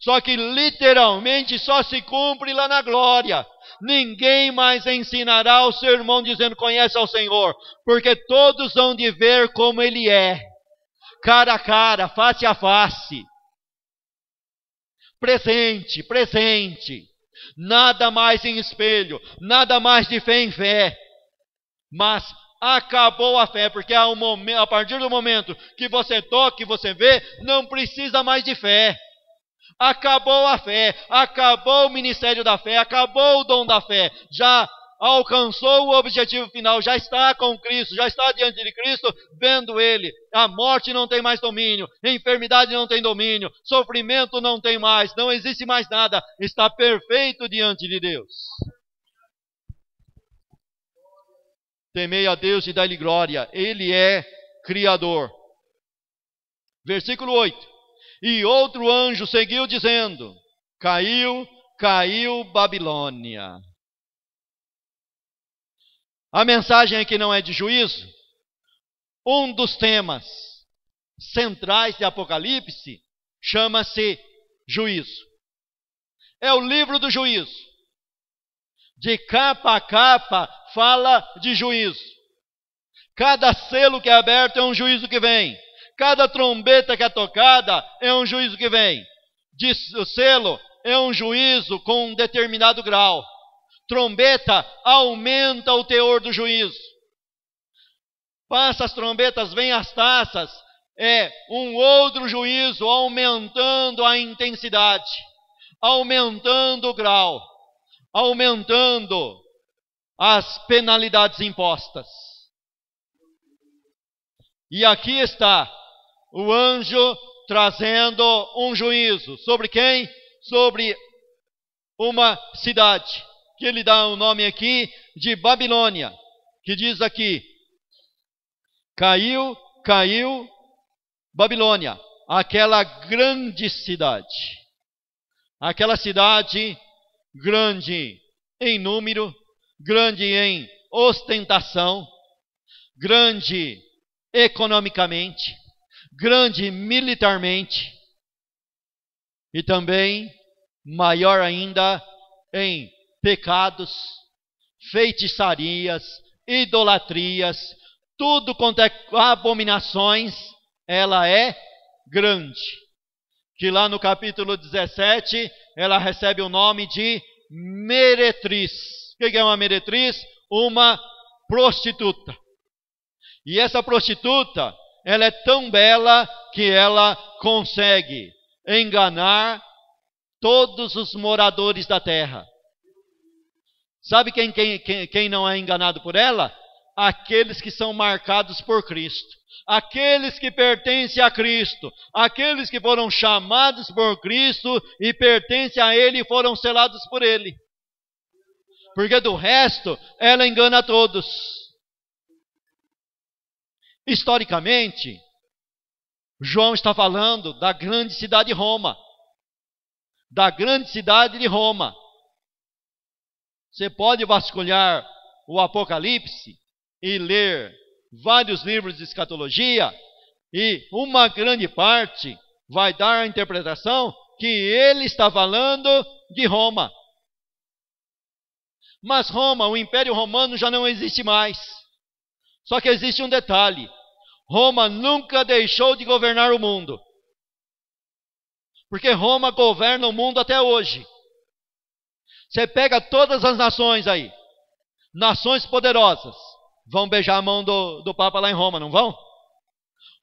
Speaker 1: Só que literalmente só se cumpre lá na glória. Ninguém mais ensinará ao seu irmão dizendo, conhece ao Senhor. Porque todos hão de ver como Ele é. Cara a cara, face a face. Presente, presente. Nada mais em espelho, nada mais de fé em fé. Mas acabou a fé, porque a partir do momento que você toca, que você vê, não precisa mais de fé. Acabou a fé, acabou o ministério da fé, acabou o dom da fé. Já alcançou o objetivo final, já está com Cristo, já está diante de Cristo, vendo Ele. A morte não tem mais domínio, a enfermidade não tem domínio, sofrimento não tem mais, não existe mais nada, está perfeito diante de Deus. Temei a Deus e dai-lhe glória, Ele é Criador. Versículo 8. E outro anjo seguiu dizendo, caiu caiu Babilônia. A mensagem aqui não é de juízo. Um dos temas centrais de Apocalipse chama-se juízo. É o livro do juízo. De capa a capa fala de juízo. Cada selo que é aberto é um juízo que vem. Cada trombeta que é tocada é um juízo que vem. O selo é um juízo com um determinado grau. Trombeta aumenta o teor do juízo. Passa as trombetas, vem as taças. É um outro juízo aumentando a intensidade, aumentando o grau, aumentando as penalidades impostas. E aqui está o anjo trazendo um juízo. Sobre quem? Sobre uma cidade, que ele dá o nome aqui de Babilônia, que diz aqui, caiu Babilônia, aquela grande cidade. Aquela cidade grande em número, grande em ostentação, grande economicamente, grande militarmente e também maior ainda em pecados, feitiçarias, idolatrias, tudo quanto é abominações, ela é grande. Que lá no capítulo 17, ela recebe o nome de meretriz. O que é uma meretriz? Uma prostituta. E essa prostituta, ela é tão bela que ela consegue enganar todos os moradores da terra. Sabe quem não é enganado por ela? Aqueles que são marcados por Cristo. Aqueles que pertencem a Cristo. Aqueles que foram chamados por Cristo e pertencem a Ele e foram selados por Ele. Porque do resto, ela engana todos. Historicamente, João está falando da grande cidade de Roma. Da grande cidade de Roma. Você pode vasculhar o Apocalipse e ler vários livros de escatologia, e uma grande parte vai dar a interpretação que ele está falando de Roma. Mas Roma, o Império Romano já não existe mais. Só que existe um detalhe. Roma nunca deixou de governar o mundo. Porque Roma governa o mundo até hoje. Você pega todas as nações aí. Nações poderosas. Vão beijar a mão do Papa lá em Roma, não vão?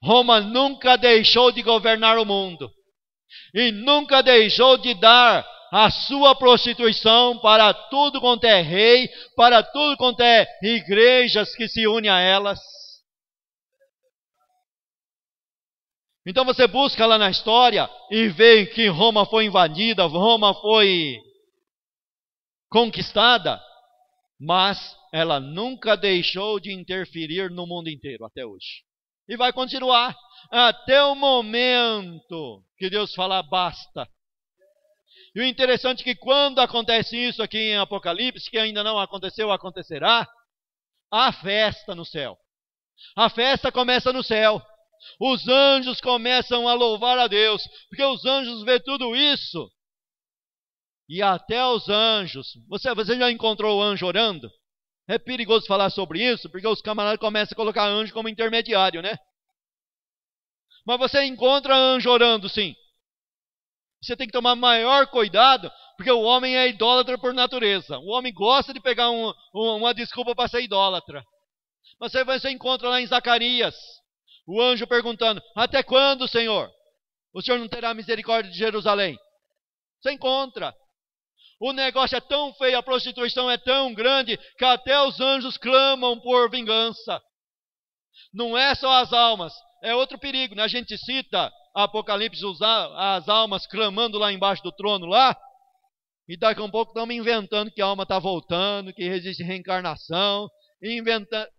Speaker 1: Roma nunca deixou de governar o mundo. E nunca deixou de dar a sua prostituição para tudo quanto é rei, para tudo quanto é igrejas que se unem a elas. Então você busca lá na história e vê que Roma foi invadida, Roma foi conquistada, mas ela nunca deixou de interferir no mundo inteiro até hoje. E vai continuar até o momento que Deus falar basta. E o interessante é que quando acontece isso aqui em Apocalipse, que ainda não aconteceu, acontecerá, há festa no céu. A festa começa no céu. Os anjos começam a louvar a Deus, porque os anjos vê tudo isso. E até os anjos, você já encontrou o anjo orando? É perigoso falar sobre isso, porque os camaradas começam a colocar anjo como intermediário, né? Mas você encontra anjo orando, sim. Você tem que tomar maior cuidado, porque o homem é idólatra por natureza. O homem gosta de pegar uma desculpa para ser idólatra. Mas você encontra lá em Zacarias, o anjo perguntando, até quando, Senhor? O Senhor não terá misericórdia de Jerusalém? Você encontra. O negócio é tão feio, a prostituição é tão grande, que até os anjos clamam por vingança. Não é só as almas, é outro perigo, né? A gente cita Apocalipse, as almas clamando lá embaixo do trono lá, e daqui a um pouco estamos inventando que a alma está voltando, que existe reencarnação, inventando.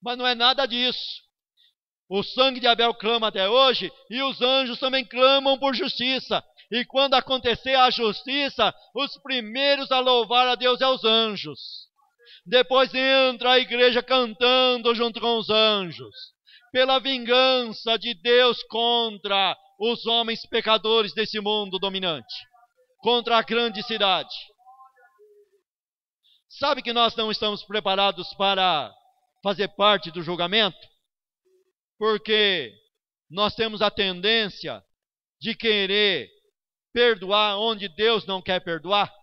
Speaker 1: Mas não é nada disso. O sangue de Abel clama até hoje, e os anjos também clamam por justiça. E quando acontecer a justiça, os primeiros a louvar a Deus é os anjos. Depois entra a igreja cantando junto com os anjos, pela vingança de Deus contra os homens pecadores desse mundo dominante, contra a grande cidade. Sabe que nós não estamos preparados para fazer parte do julgamento? Porque nós temos a tendência de querer perdoar onde Deus não quer perdoar.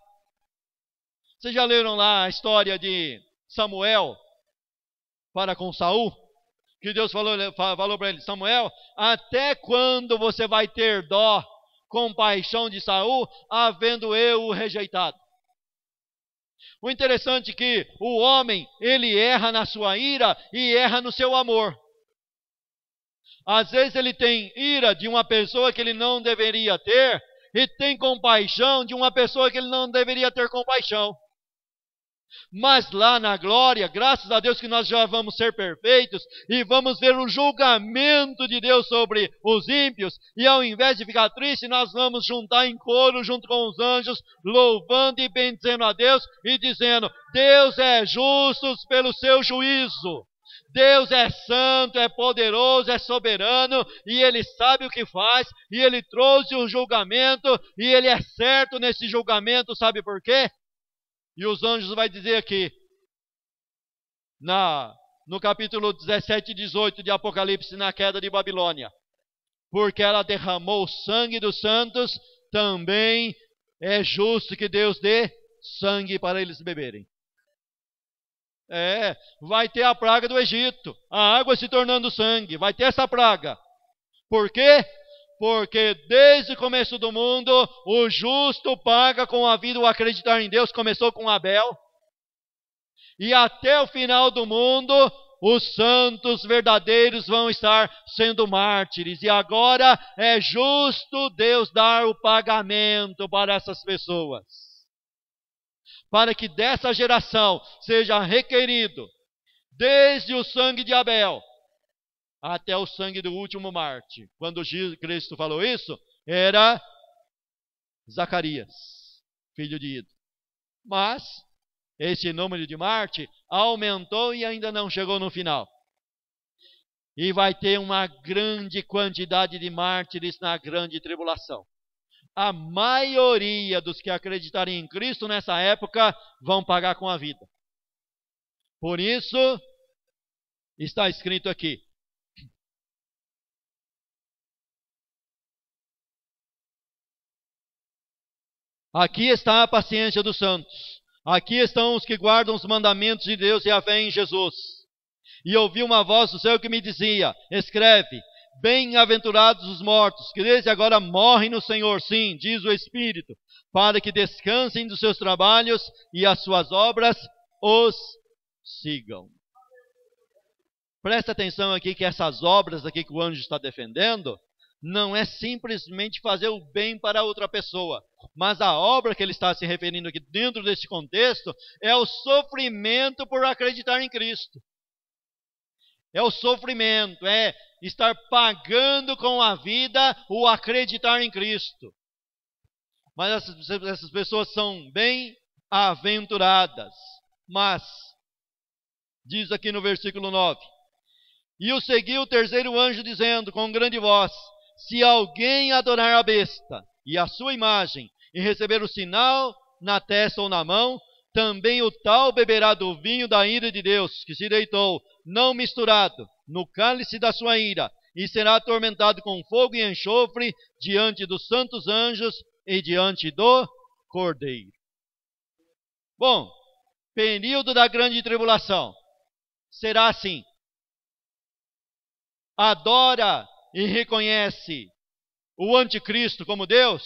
Speaker 1: Vocês já leram lá a história de Samuel para com Saul? Que Deus falou para ele: Samuel, até quando você vai ter dó, compaixão de Saul, havendo eu o rejeitado? O interessante é que o homem, ele erra na sua ira e erra no seu amor. Às vezes ele tem ira de uma pessoa que ele não deveria ter, e tem compaixão de uma pessoa que ele não deveria ter compaixão. Mas lá na glória, graças a Deus que nós já vamos ser perfeitos e vamos ver o julgamento de Deus sobre os ímpios, e ao invés de ficar triste, nós vamos juntar em coro junto com os anjos, louvando e bendizendo a Deus e dizendo: Deus é justo pelo seu juízo. Deus é santo, é poderoso, é soberano, e Ele sabe o que faz, e Ele trouxe o julgamento, e Ele é certo nesse julgamento. Sabe por quê? E os anjos vai dizer aqui, no capítulo 17 e 18 de Apocalipse, na queda de Babilônia: porque ela derramou o sangue dos santos, também é justo que Deus dê sangue para eles beberem. Vai ter a praga do Egito, a água se tornando sangue, vai ter essa praga. Por quê? Porque desde o começo do mundo, o justo paga com a vida. O acreditar em Deus começou com Abel, e até o final do mundo, os santos verdadeiros vão estar sendo mártires. E agora é justo Deus dar o pagamento para essas pessoas, para que dessa geração seja requerido, desde o sangue de Abel até o sangue do último mártir. Quando Cristo falou isso, era Zacarias, filho de Ido. Mas esse número de mártir aumentou e ainda não chegou no final. E vai ter uma grande quantidade de mártires na grande tribulação. A maioria dos que acreditarem em Cristo nessa época vão pagar com a vida. Por isso, está escrito aqui: aqui está a paciência dos santos. Aqui estão os que guardam os mandamentos de Deus e a fé em Jesus. E ouvi uma voz do céu que me dizia: escreve, bem-aventurados os mortos, que desde agora morrem no Senhor, sim, diz o Espírito, para que descansem dos seus trabalhos e as suas obras os sigam. Presta atenção aqui que essas obras aqui que o anjo está defendendo não é simplesmente fazer o bem para outra pessoa, mas a obra que ele está se referindo aqui dentro desse contexto é o sofrimento por acreditar em Cristo. É o sofrimento, é estar pagando com a vida o acreditar em Cristo. Mas essas pessoas são bem-aventuradas. Mas, diz aqui no versículo 9: e o seguiu o terceiro anjo dizendo com grande voz: se alguém adorar a besta e a sua imagem, e receber o sinal na testa ou na mão, também o tal beberá do vinho da ira de Deus, que se deitou, não misturado, no cálice da sua ira, e será atormentado com fogo e enxofre diante dos santos anjos e diante do Cordeiro. Bom, período da grande tribulação será assim: adora e reconhece o anticristo como Deus?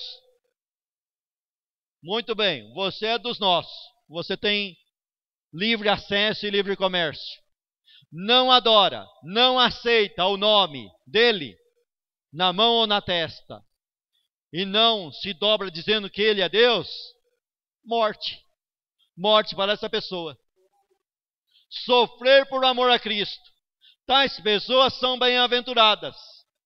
Speaker 1: Muito bem, você é dos nossos. Você tem livre acesso e livre comércio. Não adora, não aceita o nome dele na mão ou na testa, e não se dobra dizendo que ele é Deus, morte. Morte para essa pessoa. Sofrer por amor a Cristo. Tais pessoas são bem-aventuradas.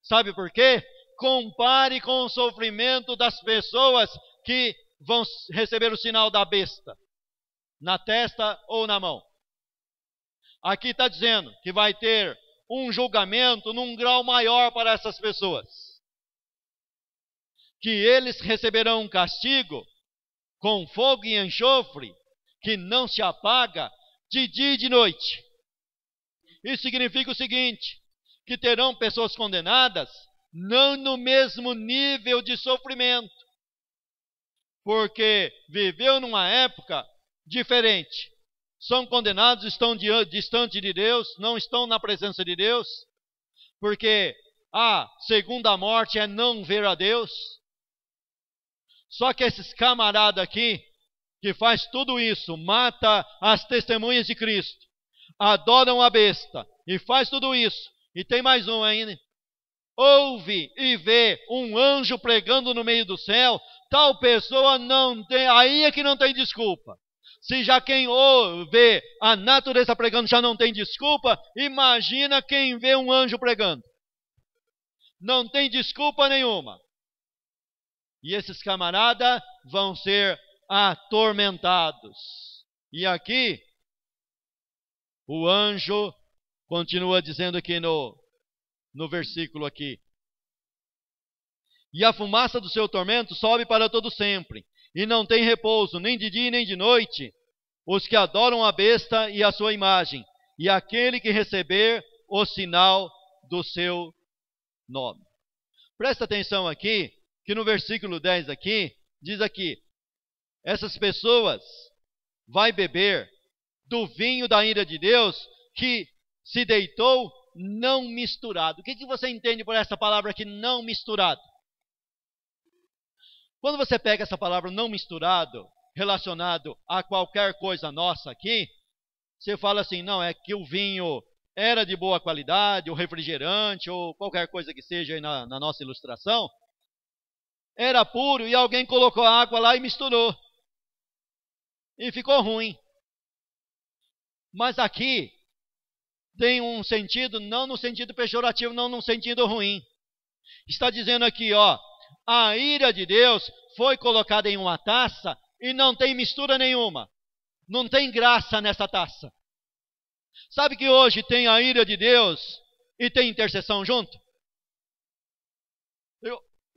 Speaker 1: Sabe por quê? compare com o sofrimento das pessoas que vão receber o sinal da besta, na testa ou na mão. Aqui está dizendo que vai ter um julgamento num grau maior para essas pessoas. Que eles receberão um castigo com fogo e enxofre, que não se apaga de dia e de noite. Isso significa o seguinte, que terão pessoas condenadas, não no mesmo nível de sofrimento, porque viveu numa época diferente. São condenados, estão distante de Deus, não estão na presença de Deus, porque a segunda morte é não ver a Deus. Só que esses camaradas aqui, que faz tudo isso, mata as testemunhas de Cristo, adoram a besta e faz tudo isso, e tem mais um ainda, ouve e vê um anjo pregando no meio do céu, tal pessoa não tem, aí é que não tem desculpa. Se já quem vê a natureza pregando já não tem desculpa, imagina quem vê um anjo pregando. Não tem desculpa nenhuma. E esses camaradas vão ser atormentados. E aqui, o anjo continua dizendo aqui no versículo aqui. E a fumaça do seu tormento sobe para todo sempre, e não tem repouso, nem de dia nem de noite, os que adoram a besta e a sua imagem, e aquele que receber o sinal do seu nome. Presta atenção aqui, que no versículo 10 aqui, diz aqui, essas pessoas vai beber do vinho da ira de Deus, que se deitou não misturado. O que você entende por essa palavra aqui, não misturado? Quando você pega essa palavra não misturado, relacionado a qualquer coisa nossa aqui, você fala assim, não, é que o vinho era de boa qualidade, o refrigerante, ou qualquer coisa que seja aí na nossa ilustração, era puro e alguém colocou a água lá e misturou. E ficou ruim. Mas aqui tem um sentido, não no sentido pejorativo, não no sentido ruim. Está dizendo aqui, ó, a ira de Deus foi colocada em uma taça e não tem mistura nenhuma. Não tem graça nessa taça. Sabe que hoje tem a ira de Deus e tem intercessão junto?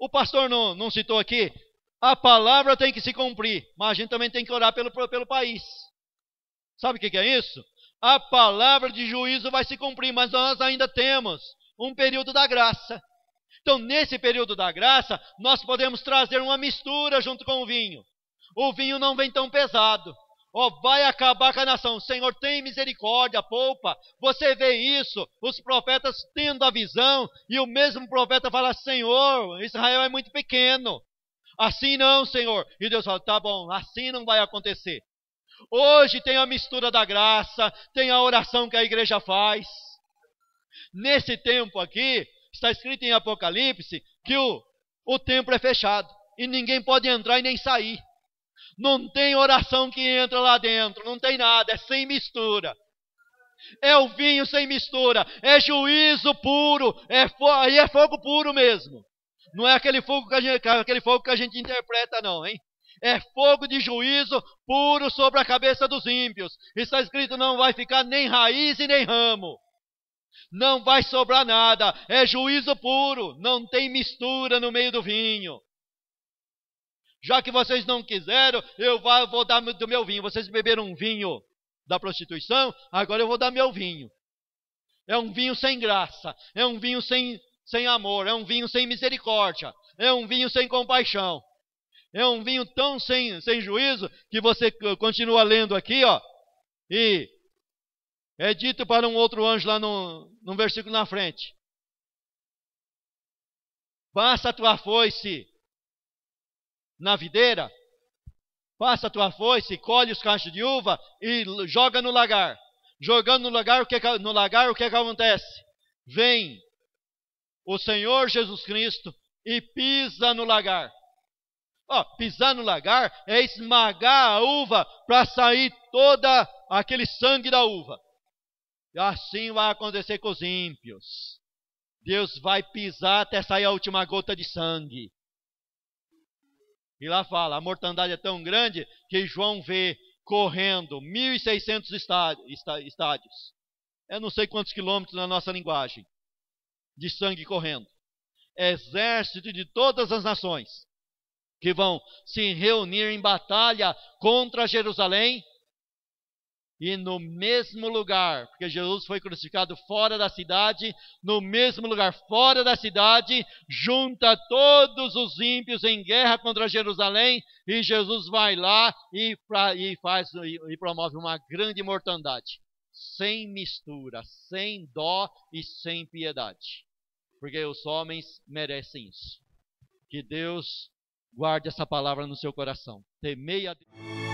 Speaker 1: O pastor não citou aqui, a palavra tem que se cumprir, mas a gente também tem que orar pelo país. Sabe o que é isso? A palavra de juízo vai se cumprir, mas nós ainda temos um período da graça. Então, nesse período da graça, nós podemos trazer uma mistura junto com o vinho. O vinho não vem tão pesado. Vai acabar com a nação. Senhor, tem misericórdia, poupa. Você vê isso, os profetas tendo a visão, e o mesmo profeta fala, Senhor, Israel é muito pequeno. Assim não, Senhor. E Deus fala, tá bom, assim não vai acontecer. Hoje tem a mistura da graça, tem a oração que a igreja faz. Nesse tempo aqui, está escrito em Apocalipse que o templo é fechado e ninguém pode entrar e nem sair. Não tem oração que entra lá dentro, não tem nada, é sem mistura. É o vinho sem mistura, é juízo puro, aí é fogo puro mesmo. Não é aquele fogo que a gente interpreta não, hein? É fogo de juízo puro sobre a cabeça dos ímpios. Está escrito, não vai ficar nem raiz e nem ramo. Não vai sobrar nada, é juízo puro, não tem mistura no meio do vinho. Já que vocês não quiseram, eu vou dar do meu vinho. Vocês beberam um vinho da prostituição, agora eu vou dar meu vinho. É um vinho sem graça, é um vinho sem amor, é um vinho sem misericórdia, é um vinho sem compaixão. É um vinho tão sem juízo que você continua lendo aqui, ó, e é dito para um outro anjo lá no versículo na frente. Passa a tua foice na videira, passa a tua foice, colhe os cachos de uva e joga no lagar. Jogando no lagar, o que acontece? Vem o Senhor Jesus Cristo e pisa no lagar. Pisar no lagar é esmagar a uva para sair toda aquele sangue da uva. E assim vai acontecer com os ímpios. Deus vai pisar até sair a última gota de sangue. E lá fala, a mortandade é tão grande que João vê correndo 1.600 estádios. Eu não sei quantos quilômetros na nossa linguagem, de sangue correndo. Exército de todas as nações que vão se reunir em batalha contra Jerusalém. E no mesmo lugar, porque Jesus foi crucificado fora da cidade, no mesmo lugar, fora da cidade, junta todos os ímpios em guerra contra Jerusalém, e Jesus vai lá e promove uma grande mortandade, sem mistura, sem dó e sem piedade, porque os homens merecem isso. Que Deus guarde essa palavra no seu coração. Temei a Deus.